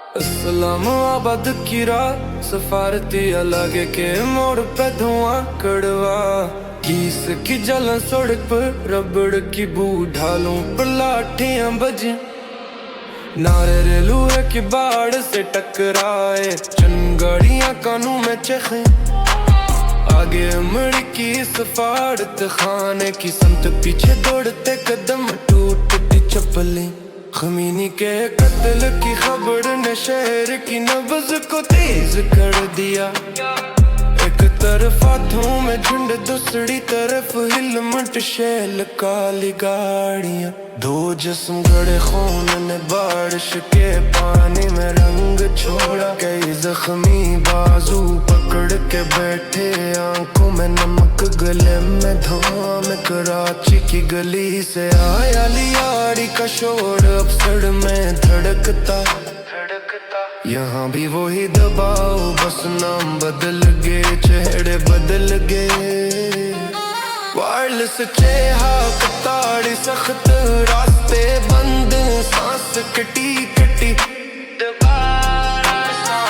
इस्लामाबाद की रात सफारती अलग के मोड़ पे धुआं कड़वा, घीस की जलन सड़क पर रबड़ की बू ढालों पर लाठियां बजी, नारे रेलवे की बाढ़ से टकराए चंगाड़ियां कानों में चखे, आगे उमड़ की सफारत खाने की समत पीछे दौड़ते कदम टूटती चप्पलें। खमीनी के कत्ल की खबर ने शहर की नब्ज को तेज कर दिया, एक तरफ हाथों में झुंड दूसरी तरफ हिलमट शैल काली गाड़ियां, दो जिस्म गड़े खून ने बारिश के पानी में रंग छोड़ा, कई जख्मी बाजू पकड़ के बैठे आंखों में नमक गले में धुआं में कराची की गली से आया लियारी का शोर अफसर में धड़कता, यहाँ भी वही दबाव बस नाम बदल गए चेहरे बदल गए, वायरलेस चेहा कताड़ी सख्त रास्ते बंद सांस कटी